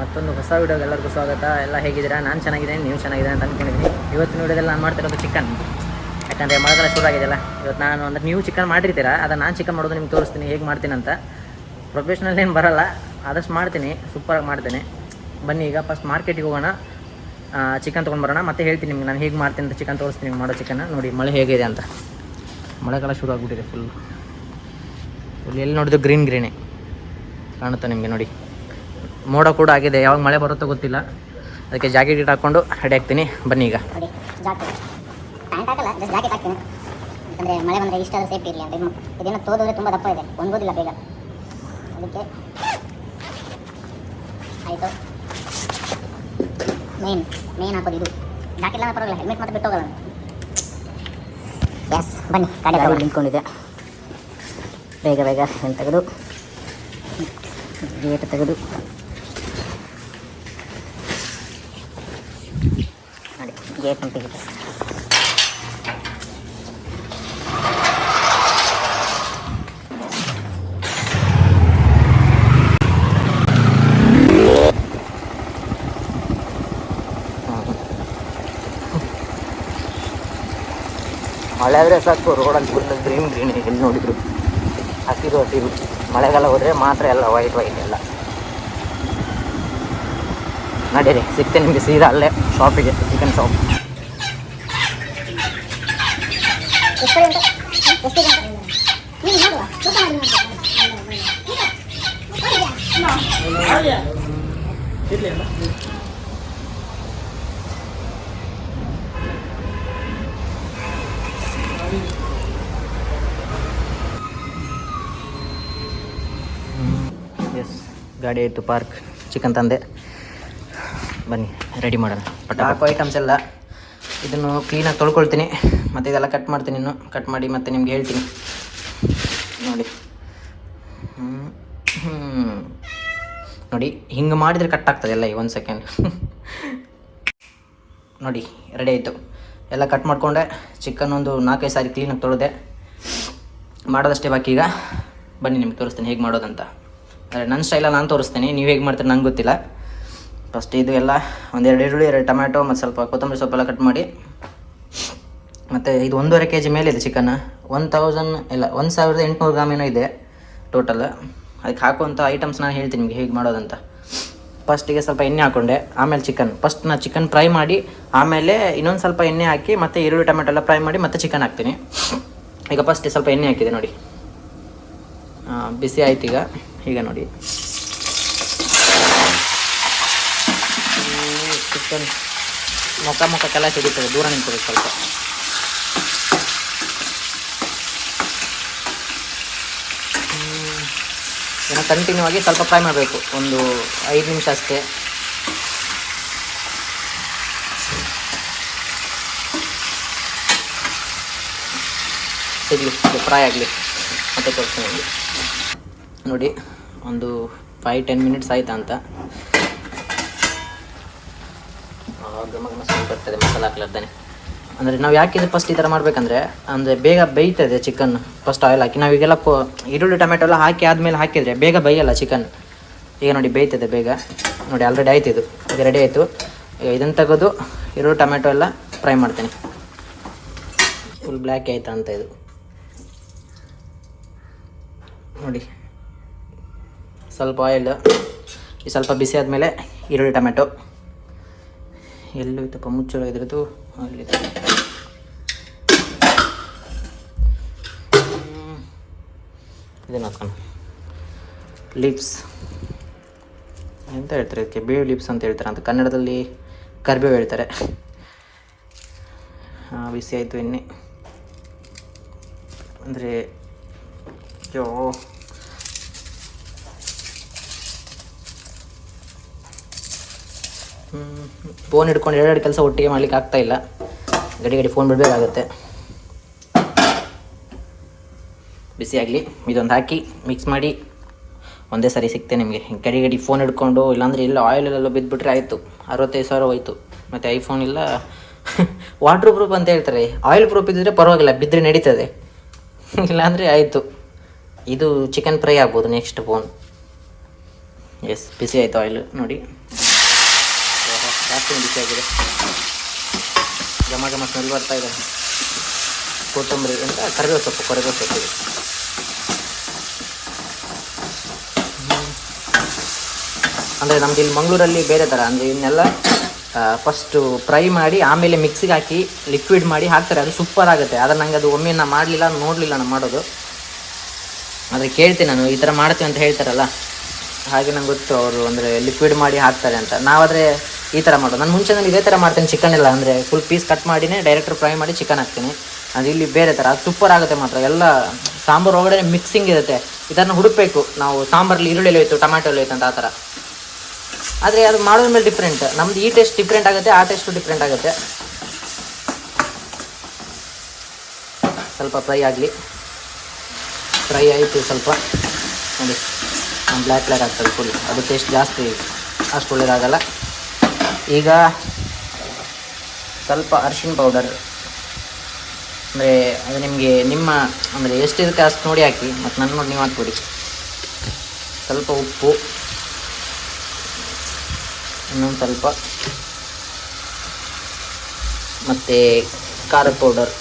ಮತ್ತೊಂದು ಹೊಸ ವಿಡಿಯೋಗೆ ಎಲ್ಲರಿಗೂ ಸ್ವಾಗತ. ಎಲ್ಲ ಹೇಗಿದ್ದೀರಾ? ನಾನು ಚೆನ್ನಾಗಿದ್ದೀನಿ, ನೀವು ಚೆನ್ನಾಗಿದ್ದೀರಾ ಅಂತ ಅಂದ್ಕೊಂಡಿದ್ದೀನಿ. ಇವತ್ತಿನ ವಿಡಿಯೋದಲ್ಲಿ ನಾನು ಮಾಡ್ತಿರೋದು ಚಿಕನ್. ಯಾಕಂದರೆ ಮಳೆಗಾಲ ಶುರು ಆಗಿದೆಯಲ್ಲ, ಇವತ್ತು ನಾನು ಅಂದರೆ ನೀವು ಚಿಕನ್ ಮಾಡಿರ್ತೀರಾ, ಅದನ್ನು ನಾನು ಚಿಕನ್ ಮಾಡೋದು ನಿಮ್ಗೆ ತೋರಿಸ್ತೀನಿ ಹೇಗೆ ಮಾಡ್ತೀನಿ ಅಂತ. ಪ್ರೊಫೆಷ್ನಲ್ ಏನು ಬರೋಲ್ಲ, ಆದಷ್ಟು ಮಾಡ್ತೀನಿ, ಸೂಪರಾಗಿ ಮಾಡ್ತೀನಿ. ಬನ್ನಿ ಈಗ ಫಸ್ಟ್ ಮಾರ್ಕೆಟಿಗೆ ಹೋಗೋಣ, ಚಿಕನ್ ತೊಗೊಂಡು ಬರೋಣ. ಮತ್ತೆ ಹೇಳ್ತೀನಿ ನಿಮ್ಗೆ ನಾನು ಹೇಗೆ ಮಾಡ್ತೀನಿ ಅಂತ. ಚಿಕನ್ ತೋರಿಸ್ತೀನಿ ನಿಮ್ಗೆ ಮಾಡೋ ಚಿಕನ್. ನೋಡಿ ಮಳೆ ಹೇಗಿದೆ ಅಂತ. ಮಳೆಗಾಲ ಶುರು ಆಗಿಬಿಟ್ಟಿದೆ ಫುಲ್ ಎಲ್ಲಿ ನೋಡಿದ್ರು ಗ್ರೀನೇ ಕಾಣುತ್ತೆ ನಿಮಗೆ. ನೋಡಿ ಮೋಡ ಕೂಡ ಆಗಿದೆ, ಯಾವಾಗ ಮಳೆ ಬರುತ್ತೋ ಗೊತ್ತಿಲ್ಲ. ಅದಕ್ಕೆ ಜಾಕೆಟ್ ಹಾಕ್ಕೊಂಡು ರೆಡಿ ಆಗ್ತೀನಿ. ಬನ್ನಿ ಈಗ. ನೋಡಿ ಜಾಕೆಟ್ ಪ್ಯಾಂಟ್ ಹಾಕಲ್ಲ, ಜಸ್ಟ್ ಜಾಕೆಟ್ ಹಾಕ್ತೀನಿ. ಯಾಕಂದರೆ ಮಳೆ ಬಂದರೆ ಇಷ್ಟಾದರೂ ಸೇಫ್ಟಿ ಇರಲಿ ಅಂತ. ಇದನ್ನು ತೋದಿದ್ರೆ ತುಂಬ ದಪ್ಪ ಇದೆ, ಒಣಗೋದಿಲ್ಲ ಬೇಗ. ಅದಕ್ಕೆ ಆಯಿತು. ಮೇನ್ ಹಾಕೋದು ಇದು. ಜಾಕೆಟ್ ಎಲ್ಲ ಪರವಾಗಿಲ್ಲ, ಹೆಲ್ಮೆಟ್ ಮಾತ್ರ ಬಿಟ್ಟು ಹೋಗೋಣ. ಎಸ್ ಬನ್ನಿ, ಗಾಡಿ ನಿಂತ್ಕೊಂಡಿದೆ. ಬೇಗ ಏನು ತೆಗೆದು ಗೇಟ್ ತೆಗೆದು ನೋಡಿ, ಗೇಟ್ ತೆಗೆದು ಮಳೆ ಆದರೆ ಸಾಕು, ರೋಡಲ್ಲಿ ಫುಲ್ ಗ್ರೀನ್ ಎಲ್ಲಿ ನೋಡಿದ್ರು ಹಸಿರು. ಮಳೆಗಾಲ ಹೋದರೆ ಮಾತ್ರ ಎಲ್ಲ ವೈಟ್ ಎಲ್ಲ. ನಡೀರಿ, ಸಿಗ್ತೇನೆ ನಿಮಗೆ ಸೀದಾ ಅಲ್ಲೇ ಶಾಪಿಗೆ, ಚಿಕನ್ ಶಾಪ್. ಎಸ್, ಗಾಡಿ ಆಯಿತು ಪಾರ್ಕ್. ಚಿಕನ್ ತಂದೆ, ಬನ್ನಿ ರೆಡಿ ಮಾಡೋಣ. ಹಾಕೋ ಐಟಮ್ಸ್ ಎಲ್ಲ ಇದನ್ನು ಕ್ಲೀನಾಗಿ ತೊಳ್ಕೊಳ್ತೀನಿ, ಮತ್ತು ಇದೆಲ್ಲ ಕಟ್ ಮಾಡ್ತೀನಿ. ಇನ್ನು ಕಟ್ ಮಾಡಿ ಮತ್ತೆ ನಿಮ್ಗೆ ಹೇಳ್ತೀನಿ. ನೋಡಿ ನೋಡಿ, ಹಿಂಗೆ ಮಾಡಿದರೆ ಕಟ್ ಆಗ್ತದೆ ಎಲ್ಲ. ಈ 1 ಸೆಕೆಂಡ್ ನೋಡಿ, ರೆಡಿ ಆಯಿತು. ಎಲ್ಲ ಕಟ್ ಮಾಡಿಕೊಂಡೆ. ಚಿಕನ್ ಒಂದು 4-5 ಸಾರಿ ಕ್ಲೀನಾಗಿ ತೊಳೆದೆ. ಮಾಡೋದಷ್ಟೇ ಬಾಕಿ. ಈಗ ಬನ್ನಿ ನಿಮ್ಗೆ ತೋರಿಸ್ತೀನಿ ಹೇಗೆ ಮಾಡೋದಂತ. ಅಂದರೆ ನನ್ನ ಸ್ಟೈಲಲ್ಲಿ ನಾನು ತೋರಿಸ್ತೀನಿ, ನೀವು ಹೇಗೆ ಮಾಡ್ತೀರಿ ನಂಗೆ ಗೊತ್ತಿಲ್ಲ. ಫಸ್ಟ್ ಇದು ಎಲ್ಲ 1-2 ಈರುಳ್ಳಿ, 2 ಟೊಮ್ಯಾಟೊ ಮತ್ತು ಸ್ವಲ್ಪ ಕೊತ್ತಂಬರಿ ಸೊಪ್ಪೆಲ್ಲ ಕಟ್ ಮಾಡಿ. ಮತ್ತು ಇದು 1.5 kg ಮೇಲಿದೆ ಚಿಕನ್. 1800 ಗ್ರಾಮ್ ಏನೋ ಇದೆ ಟೋಟಲ್. ಅದಕ್ಕೆ ಹಾಕುವಂಥ ಐಟಮ್ಸ್ ನಾನು ಹೇಳ್ತೀನಿ ನಿಮಗೆ ಹೇಗೆ ಮಾಡೋದಂತ. ಫಸ್ಟಿಗೆ ಸ್ವಲ್ಪ ಎಣ್ಣೆ ಹಾಕ್ಕೊಂಡೆ, ಆಮೇಲೆ ಫಸ್ಟ್ ನಾನು ಚಿಕನ್ ಫ್ರೈ ಮಾಡಿ, ಆಮೇಲೆ ಇನ್ನೊಂದು ಸ್ವಲ್ಪ ಎಣ್ಣೆ ಹಾಕಿ, ಮತ್ತು ಈರುಳ್ಳಿ ಟೊಮೆಟೊ ಎಲ್ಲ ಫ್ರೈ ಮಾಡಿ ಮತ್ತೆ ಚಿಕನ್ ಹಾಕ್ತೀನಿ. ಈಗ ಫಸ್ಟ್ ಸ್ವಲ್ಪ ಎಣ್ಣೆ ಹಾಕಿದೆ ನೋಡಿ, ಬಿಸಿ ಆಯ್ತು. ಈಗ ನೋಡಿ, ಚಿಕನ್ ಮುಖಕ್ಕೆಲ್ಲ ಸಿಗುತ್ತದೆ, ದೂರ ನಿಂತ್ಕೋಬೇಕು ಸ್ವಲ್ಪ. ಏನೋ ಕಂಟಿನ್ಯೂ ಆಗಿ ಸ್ವಲ್ಪ ಫ್ರೈ ಮಾಡಬೇಕು, ಒಂದು 5 ನಿಮಿಷ ಅಷ್ಟೇ. ಸಿಗಲಿ, ಫ್ರೈ ಆಗಲಿ, ಮತ್ತೆ ತೋರಿಸ್ತೀನಿ ನಿಮಗೆ. ನೋಡಿ, ಒಂದು 5-10 ಮಿನಿಟ್ಸ್ ಆಯ್ತಾ ಅಂತ. ಸ್ವಲ್ಪ ಬರ್ತದೆ ಮಸಾಲೆ ಹಾಕ್ಲಾರ್ದಾನೆ. ಅಂದರೆ ನಾವು ಯಾಕಿದ್ರೆ ಫಸ್ಟ್ ಈ ಥರ ಮಾಡಬೇಕಂದ್ರೆ, ಅಂದರೆ ಬೇಗ ಬೇಯ್ತದೆ ಚಿಕನ್. ಫಸ್ಟ್ ಆಯಿಲ್ ಹಾಕಿ ನಾವೀಗೆಲ್ಲ ಈರುಳ್ಳಿ ಟೊಮೆಟೊ ಎಲ್ಲ ಹಾಕಿ ಆದಮೇಲೆ ಹಾಕಿದರೆ ಬೇಗ ಬೇಯಲ್ಲ ಚಿಕನ್. ಈಗ ನೋಡಿ ಬೇಯ್ತದೆ ಬೇಗ. ನೋಡಿ ಆಲ್ರೆಡಿ ಆಯ್ತು, ಇದು ಈಗ ರೆಡಿ ಆಯಿತು. ಈಗ ಇದನ್ನು ತೆಗೆದು ಈರುಳ್ಳಿ ಟೊಮೆಟೊ ಎಲ್ಲ ಫ್ರೈ ಮಾಡ್ತೀನಿ. ಫುಲ್ ಬ್ಲ್ಯಾಕ್ ಆಯ್ತಾ ಅಂತ ಇದು ನೋಡಿ. ಸ್ವಲ್ಪ ಆಯಿಲ್, ಈ ಸ್ವಲ್ಪ ಬಿಸಿ ಆದಮೇಲೆ ಈರುಳ್ಳಿ ಟೊಮೆಟೊ. ಎಲ್ಲೂ ಇತ್ತಪ್ಪ ಮುಚ್ಚಳ ಇದ್ರದ್ದು, ಅಲ್ಲಿದೆ. ಇದನ್ನು ಹಾಕೋಣ. ಲೀವ್ಸ್ ಎಂತ ಹೇಳ್ತಾರೆ ಇದಕ್ಕೆ? ಬೇವು ಲೀವ್ಸ್ ಅಂತ ಹೇಳ್ತಾರೆ ಅಂತ ಕನ್ನಡದಲ್ಲಿ. ಕರಿಬೇವು ಹೇಳ್ತಾರೆ. ಬಿಸಿ ಆಯಿತು ಎಣ್ಣೆ. ಅಂದರೆ ಫೋನ್ ಹಿಡ್ಕೊಂಡು 2 ಕೆಲಸ ಒಟ್ಟಿಗೆ ಮಾಡ್ಲಿಕ್ಕೆ ಆಗ್ತಾಯಿಲ್ಲ. ಗಡಿ ಫೋನ್ ಬಿಡಬೇಕಾಗತ್ತೆ. ಬಿಸಿ ಆಗಲಿ, ಇದೊಂದು ಹಾಕಿ ಮಿಕ್ಸ್ ಮಾಡಿ ಒಂದೇ ಸಾರಿ ಸಿಗ್ತೆ ನಿಮಗೆ. ಗಡಿ ಫೋನ್ ಹಿಡ್ಕೊಂಡು, ಇಲ್ಲಾಂದರೆ ಇಲ್ಲ ಆಯಿಲೆಲ್ಲ ಬಿದ್ದುಬಿಟ್ರೆ ಆಯಿತು, 65,000 ಹೋಯ್ತು. ಮತ್ತು ಐಫೋನ್ ಇಲ್ಲ, ವಾಟ್ರ್ ಪ್ರೂಫ್ ಅಂತ ಹೇಳ್ತಾರೆ. ಆಯಿಲ್ ಪ್ರೂಫ್ ಇದ್ದರೆ ಪರವಾಗಿಲ್ಲ, ಬಿದ್ದರೆ ನಡೀತದೆ. ಇಲ್ಲಾಂದರೆ ಆಯಿತು. ಇದು ಚಿಕನ್ ಫ್ರೈ ಆಗ್ಬೋದು ನೆಕ್ಸ್ಟ್ ಫೋನ್. ಎಸ್, ಬಿಸಿ ಆಯಿತು ಆಯಿಲು ನೋಡಿ, ಜಾಸ್ತಿ ಬಿಸಿಯಾಗಿದೆ. ಘಮ ಘಮ ಸ್ಮೆಲ್ ಬರ್ತಾ ಇದೆ. ಕೊತ್ತಂಬರಿ ಅಂತ ಕರಿಬೇವು ಸೊಪ್ಪು ಇದೆ. ಅಂದರೆ ನಮ್ದು ಇಲ್ಲಿ ಮಂಗಳೂರಲ್ಲಿ ಬೇರೆ ಥರ, ಅಂದರೆ ಇವನ್ನೆಲ್ಲ ಫಸ್ಟು ಫ್ರೈ ಮಾಡಿ ಆಮೇಲೆ ಮಿಕ್ಸಿಗೆ ಹಾಕಿ ಲಿಕ್ವಿಡ್ ಮಾಡಿ ಹಾಕ್ತಾರೆ. ಅದು ಸೂಪರ್ ಆಗುತ್ತೆ. ಆದರೆ ನಂಗೆ ಅದು ಒಮ್ಮೆ ನಾನು ಮಾಡಲಿಲ್ಲ, ನೋಡಲಿಲ್ಲ ನಾನು ಮಾಡೋದು. ಆದರೆ ಕೇಳ್ತೀನಿ ನಾನು, ಈ ಥರ ಮಾಡ್ತೀವಿ ಅಂತ ಹೇಳ್ತಾರಲ್ಲ, ಹಾಗೆ ನಂಗೆ ಗೊತ್ತು ಅವರು ಅಂದರೆ ಲಿಕ್ವಿಡ್ ಮಾಡಿ ಹಾಕ್ತಾರೆ ಅಂತ. ನಾವಾದರೆ ಈ ಥರ ಮಾಡೋದು. ನಾನು ಮುಂಚೆ ಇದೇ ಥರ ಮಾಡ್ತೀನಿ ಚಿಕನ್ ಎಲ್ಲ, ಅಂದರೆ ಫುಲ್ ಪೀಸ್ ಕಟ್ ಮಾಡಿನೇ ಡೈರೆಕ್ಟ್ ಫ್ರೈ ಮಾಡಿ ಚಿಕನ್ ಹಾಕ್ತೀನಿ. ಅದು ಇಲ್ಲಿ ಬೇರೆ ಥರ, ಅದು ಸೂಪರ್ ಆಗುತ್ತೆ ಮಾತ್ರ. ಎಲ್ಲ ಸಾಂಬಾರು ಒಳಗಡೆ ಮಿಕ್ಸಿಂಗ್ ಇರುತ್ತೆ. ಇದನ್ನು ಹುಡುಕಬೇಕು ನಾವು. ಸಾಂಬಾರಲ್ಲಿ ಈರುಳ್ಳಿ ಹೋಯ್ತು, ಟೊಮ್ಯಾಟೊ ಹೋಯ್ತು ಅಂತ ಆ ಥರ. ಆದರೆ ಅದು ಮಾಡೋದ್ರ ಮೇಲೆ ಡಿಫ್ರೆಂಟ್. ನಮ್ದು ಈ ಟೇಸ್ಟ್ ಡಿಫ್ರೆಂಟ್ ಆಗುತ್ತೆ, ಆ ಟೇಸ್ಟು ಡಿಫ್ರೆಂಟ್ ಆಗುತ್ತೆ. ಸ್ವಲ್ಪ ಫ್ರೈ ಆಗಲಿ. ಫ್ರೈ ಆಯಿತು ಸ್ವಲ್ಪ ನೋಡಿ, ಬ್ಲ್ಯಾಕ್ ಆಗ್ತದೆ ಫುಲ್. ಅದು ಟೇಸ್ಟ್ ಜಾಸ್ತಿ ಅಷ್ಟು ಒಳ್ಳೆಯದಾಗಲ್ಲ. ಈಗ ಸ್ವಲ್ಪ ಅರಿಶಿಣ ಪೌಡರ್, ಅಂದರೆ ಅದು ನಿಮಗೆ ನಿಮ್ಮ ಅಂದರೆ ಎಷ್ಟಿರುತ್ತೆ ಅಷ್ಟು ನೋಡಿ ಹಾಕಿ, ಮತ್ತು ನನ್ನ ನೋಡಿ ನೀವು ಹಾಕ್ಬಿಡಿ. ಸ್ವಲ್ಪ ಉಪ್ಪು, ಇನ್ನೊಂದು ಸ್ವಲ್ಪ, ಮತ್ತು ಖಾರದ ಪೌಡರ್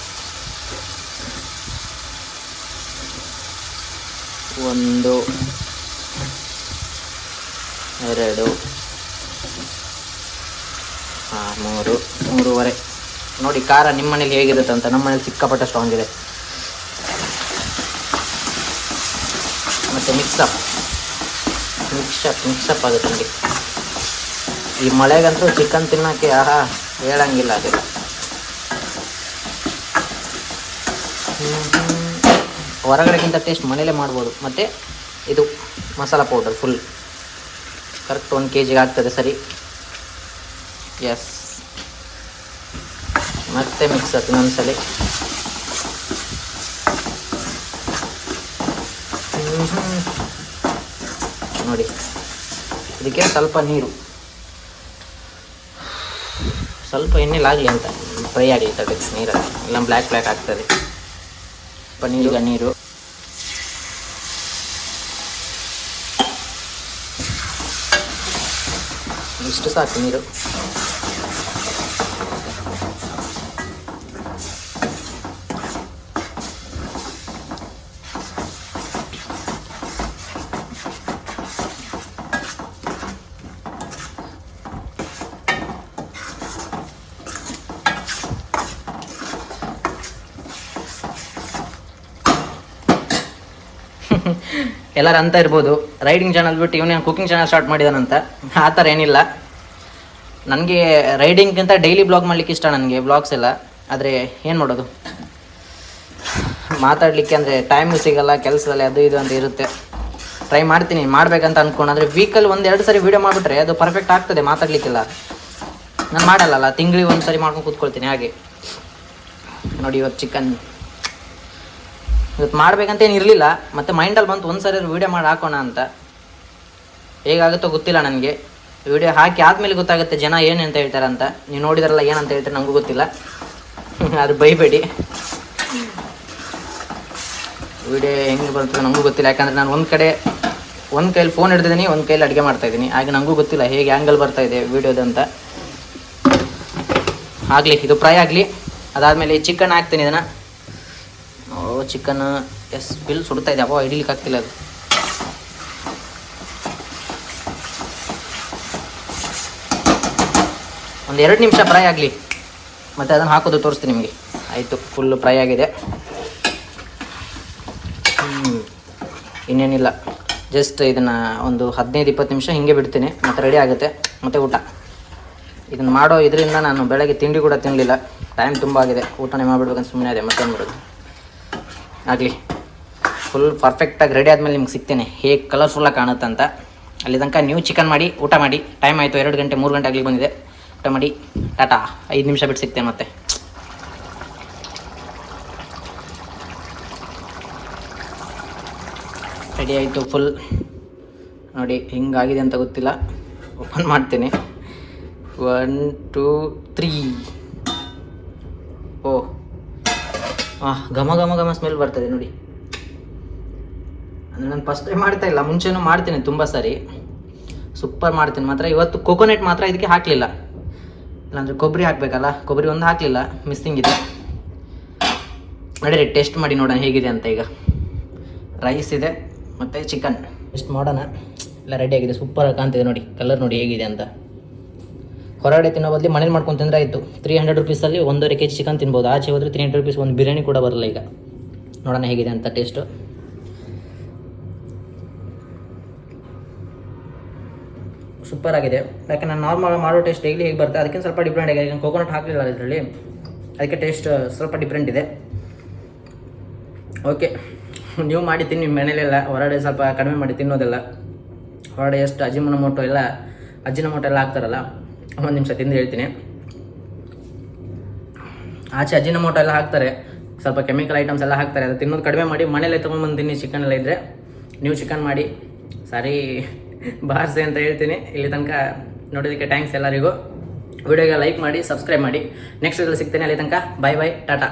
1 2 3 3.5 ನೋಡಿ. ಖಾರ ನಿಮ್ಮ ಮನೇಲಿ ಹೇಗಿರುತ್ತೆ ಅಂತ. ನಮ್ಮ ಮನೇಲಿ ಸಿಕ್ಕಾಪಟ್ಟೆ ಸ್ಟ್ರಾಂಗ್ ಇದೆ. ಮತ್ತು ಮಿಕ್ಸಪ್ ಆಗುತ್ತೆ ನೋಡಿ. ಈ ಮಳೆಗಂತೂ ಚಿಕನ್ ತಿನ್ನೋಕ್ಕೆ ಹೇಳಂಗಿಲ್ಲ. ಅದೆಲ್ಲ ಹೊರಗಡೆಗಿಂತ ಟೇಸ್ಟ್ ಮನೇಲೇ ಮಾಡ್ಬೋದು. ಮತ್ತು ಇದು masala powder full correct 1 kg ಆಗ್ತದೆ. ಸರಿ, ಎಸ್. ಮತ್ತೆ ಮಿಕ್ಸ್ ಆಯ್ತು ಇನ್ನೊಂದ್ಸಲಿ. ನೋಡಿ, ಇದಕ್ಕೆ ಸ್ವಲ್ಪ ನೀರು, ಸ್ವಲ್ಪ ಎಣ್ಣೆಲಾಗಲಿ ಅಂತ, ಫ್ರೈ ಆಗಲಿ ತಡೆ ನೀರಲ್ಲಿ, ಇಲ್ಲ ಬ್ಲ್ಯಾಕ್ ಆಗ್ತದೆ. ಪನ್ನೀರ್ ನೀರು, ಇಷ್ಟು ಸಾಕು ನೀರು. ಎಲ್ಲರೂ ಅಂತ ಇರ್ಬೋದು, ರೈಡಿಂಗ್ ಚಾನಲ್ ಬಿಟ್ಟು ಇವನೇ ಕುಕಿಂಗ್ ಚಾನಲ್ ಸ್ಟಾರ್ಟ್ ಮಾಡಿದಾನಂತ. ಆ ಥರ ಏನಿಲ್ಲ. ನನಗೆ ರೈಡಿಂಗ್ಗಿಂತ ಡೈಲಿ ಬ್ಲಾಗ್ ಮಾಡಲಿಕ್ಕೆ ಇಷ್ಟ, ನನಗೆ ಬ್ಲಾಗ್ಸ್ ಎಲ್ಲ. ಆದರೆ ಏನು ಮಾಡೋದು, ಮಾತಾಡಲಿಕ್ಕೆ ಅಂದರೆ ಟೈಮು ಸಿಗೋಲ್ಲ, ಕೆಲಸದಲ್ಲಿ ಅದು ಇದು ಅಂತ ಇರುತ್ತೆ. ಟ್ರೈ ಮಾಡ್ತೀನಿ ಮಾಡಬೇಕಂತ ಅಂದ್ಕೊಂಡು. ಅಂದರೆ ವೀಕಲ್ಲಿ 1-2 ಸರಿ ವೀಡಿಯೋ ಮಾಡಿಬಿಟ್ರೆ ಅದು ಪರ್ಫೆಕ್ಟ್ ಆಗ್ತದೆ, ಮಾತಾಡಲಿಕ್ಕಿಲ್ಲ. ನಾನು ಮಾಡಲ್ಲ, ತಿಂಗಳಿಗೆ 1 ಸರಿ ಮಾಡ್ಕೊಂಡು ಕೂತ್ಕೊಳ್ತೀನಿ ಹಾಗೆ. ನೋಡಿ, ಇವತ್ತು ಚಿಕನ್ ಇವತ್ತು ಮಾಡ್ಬೇಕಂತೇನು ಇರಲಿಲ್ಲ, ಮತ್ತು ಮೈಂಡಲ್ಲಿ ಬಂತು 1 ಸರಿ ವೀಡಿಯೋ ಮಾಡಿ ಹಾಕೋಣ ಅಂತ. ಹೇಗಾಗುತ್ತೋ ಗೊತ್ತಿಲ್ಲ ನನಗೆ. ವೀಡಿಯೋ ಹಾಕಿ ಆದಮೇಲೆ ಗೊತ್ತಾಗುತ್ತೆ ಜನ ಏನು ಅಂತ ಹೇಳ್ತಾರೆ ಅಂತ. ನೀವು ನೋಡಿದ್ರಲ್ಲ ಏನಂತ ಹೇಳ್ತಾರೆ ನನಗೂ ಗೊತ್ತಿಲ್ಲ, ಅದು ಬೈಬೇಡಿ. ವೀಡಿಯೋ ಹೆಂಗೆ ಬರ್ತದೆ ನನಗೂ ಗೊತ್ತಿಲ್ಲ. ಯಾಕಂದರೆ ನಾನು ಒಂದು ಕೈಯಲ್ಲಿ ಫೋನ್ ಹಿಡ್ದಿದ್ದೀನಿ, ಒಂದು ಕೈಯಲ್ಲಿ ಅಡುಗೆ ಮಾಡ್ತಾಯಿದ್ದೀನಿ. ಹಾಗೆ ನನಗೂ ಗೊತ್ತಿಲ್ಲ ಹೇಗೆ ಆ್ಯಂಗಲ್ ಬರ್ತಾಯಿದೆ ವೀಡಿಯೋದಂತ. ಆಗಲಿ, ಇದು ಫ್ರೈ ಆಗಲಿ. ಅದಾದಮೇಲೆ ಚಿಕನ್ ಹಾಕ್ತೀನಿ ಇದನ್ನು. ಚಿಕನ್ ಬಿಲ್ ಸುಡ್ತಾ ಇದೆ, ಅಪ್ಪ ಹಿಡಿಲಿಕ್ಕೆ ಆಗ್ತಿಲ್ಲ ಅದು. ಒಂದು 2 ನಿಮಿಷ ಫ್ರೈ ಆಗಲಿ, ಮತ್ತು ಅದನ್ನು ಹಾಕೋದು ತೋರಿಸ್ತೀನಿ ನಿಮಗೆ. ಆಯಿತು, ಫುಲ್ಲು ಫ್ರೈ ಆಗಿದೆ. ಇನ್ನೇನಿಲ್ಲ, ಜಸ್ಟ್ ಇದನ್ನು ಒಂದು 15-20 ನಿಮಿಷ ಹಿಂಗೆ ಬಿಡ್ತೀನಿ, ಮತ್ತು ರೆಡಿ ಆಗುತ್ತೆ. ಮತ್ತು ಊಟ ಇದನ್ನು ಮಾಡೋ ಇದರಿಂದ ನಾನು ಬೆಳಗ್ಗೆ ತಿಂಡಿ ಕೂಡ ತಿನ್ನಲಿಲ್ಲ. ಟೈಮ್ ತುಂಬ ಆಗಿದೆ, ಊಟನೇ ಮಾಡಿಬಿಡ್ಬೇಕಂತ ಸುಮ್ಮನೆ ಇದೆ. ಮತ್ತೇನು ಮಾಡೋದು. ಆಗಲಿ, ಫುಲ್ ಪರ್ಫೆಕ್ಟಾಗಿ ರೆಡಿ ಆದಮೇಲೆ ನಿಮ್ಗೆ ಸಿಗ್ತೇನೆ ಹೇಗೆ ಕಲರ್ಫುಲ್ಲಾಗಿ ಕಾಣುತ್ತೆ ಅಂತ. ಅಲ್ಲಿ ತನಕ ನೀವು ಚಿಕನ್ ಮಾಡಿ ಊಟ ಮಾಡಿ. ಟೈಮ್ ಆಯಿತು, 2 ಗಂಟೆ 3 ಗಂಟೆ ಆಗಲಿ ಬಂದಿದೆ. ಊಟ ಮಾಡಿ ಟಾಟಾ. 5 ನಿಮಿಷ ಬಿಟ್ಟು ಸಿಗ್ತೇನೆ ಮತ್ತೆ. ರೆಡಿ ಆಯಿತು ಫುಲ್. ನೋಡಿ ಹಿಂಗಾಗಿದೆ ಅಂತ ಗೊತ್ತಿಲ್ಲ, ಓಪನ್ ಮಾಡ್ತೀನಿ. 1 2 3. ಓಹ್, ಘಮ ಘಮ ಘಮ ಸ್ಮೆಲ್ ಬರ್ತದೆ ನೋಡಿ. ಅಂದರೆ ನಾನು ಫಸ್ಟ್ ಟೈಮ್ ಮಾಡ್ತಾಯಿಲ್ಲ, ಮುಂಚೆನೂ ಮಾಡ್ತೀನಿ ತುಂಬ ಸಾರಿ. ಸೂಪರ್ ಮಾಡ್ತೀನಿ ಮಾತ್ರ. ಇವತ್ತು ಕೋಕೋನಟ್ ಮಾತ್ರ ಇದಕ್ಕೆ ಹಾಕಲಿಲ್ಲ, ಇಲ್ಲಾಂದರೆ ಕೊಬ್ಬರಿ ಹಾಕಬೇಕಲ್ಲ, ಕೊಬ್ಬರಿ ಒಂದು ಹಾಕಲಿಲ್ಲ, ಮಿಸ್ಸಿಂಗ್ ಇದೆ. ನಡೀರಿ ಟೇಸ್ಟ್ ಮಾಡಿ ನೋಡೋಣ ಹೇಗಿದೆ ಅಂತ. ಈಗ ರೈಸ್ ಇದೆ ಮತ್ತು ಚಿಕನ್ ಟೇಸ್ಟ್ ಮಾಡೋಣ. ಎಲ್ಲ ರೆಡಿಯಾಗಿದೆ, ಸೂಪರ್ ಕಾಣ್ತಿದೆ ನೋಡಿ, ಕಲರ್ ನೋಡಿ ಹೇಗಿದೆ ಅಂತ. ಹೊರಗಡೆ ತಿನ್ನೋ ಬದಲು ಮನೇಲಿ ಮಾಡ್ಕೊಂಡು ತಿಂದರೆ ಆಯಿತು. 300 ರುಪೀಸಲ್ಲಿ 1.5 kg ಚಿಕನ್ ತಿನ್ಬೋದು. ಆಚೆ ಹೋದರೆ 300 ರುಪೀಸ್ ಒಂದು ಬಿರಿಯಾನಿ ಕೂಡ ಬರಲ್ಲ. ಈಗ ನೋಡೋಣ ಹೇಗಿದೆ ಅಂತ ಟೇಸ್ಟು. ಸೂಪರ್ ಆಗಿದೆ. ಯಾಕೆ ನಾನು ನಾರ್ಮಲ್ ಮಾಡೋ ಟೇಸ್ಟ್ ಡೈಲಿ ಹೇಗೆ ಬರುತ್ತೆ ಅದಕ್ಕಿಂತ ಸ್ವಲ್ಪ ಡಿಫ್ರೆಂಟ್ ಆಗಿದೆ. ಈಗ ಕೋಕೋನಟ್ ಹಾಕಲಿಲ್ಲ ಇದರಲ್ಲಿ, ಅದಕ್ಕೆ ಟೇಸ್ಟ್ ಸ್ವಲ್ಪ ಡಿಫ್ರೆಂಟ್ ಇದೆ. ಓಕೆ, ನೀವು ಮಾಡಿ ತಿನ್ನಿ ಮನೇಲೆಲ್ಲ. ಹೊರಗಡೆ ಸ್ವಲ್ಪ ಕಡಿಮೆ ಮಾಡಿ ತಿನ್ನೋದೆಲ್ಲ. ಹೊರಗಡೆ ಎಷ್ಟು ಅಜಿನೋಮೋಟೊ ಎಲ್ಲ ಹಾಕ್ತಾರಲ್ಲ, ಒಂದು ನಿಮಿಷ ತಿಂದು ಹೇಳ್ತೀನಿ. ಆಚೆ ಅಜಿನೋಮೋಟೊ ಎಲ್ಲ ಹಾಕ್ತಾರೆ, ಸ್ವಲ್ಪ ಕೆಮಿಕಲ್ ಐಟಮ್ಸ್ ಎಲ್ಲ ಹಾಕ್ತಾರೆ. ಅದು ತಿನ್ನೋದು ಕಡಿಮೆ ಮಾಡಿ ಮನೇಲೆ ತೊಗೊಂಬಂದು ತಿನ್ನಿ. ಚಿಕನ್ ಎಲ್ಲ ಇದ್ದರೆ ನೀವು ಚಿಕನ್ ಮಾಡಿ. ಸಾರಿ ಬಾರ್ಸೆ ಅಂತ ಹೇಳ್ತೀನಿ. ಇಲ್ಲಿ ತನಕ ನೋಡೋದಕ್ಕೆ ಥ್ಯಾಂಕ್ಸ್ ಎಲ್ಲರಿಗೂ. ವಿಡಿಯೋಗೆ ಲೈಕ್ ಮಾಡಿ, ಸಬ್ಸ್ಕ್ರೈಬ್ ಮಾಡಿ. ನೆಕ್ಸ್ಟ್ ವಿಡಿಯೋದಲ್ಲಿ ಸಿಗ್ತೇನೆ. ಅಲ್ಲಿ ತನಕ ಬಾಯ್ ಬಾಯ್, ಟಾಟಾ.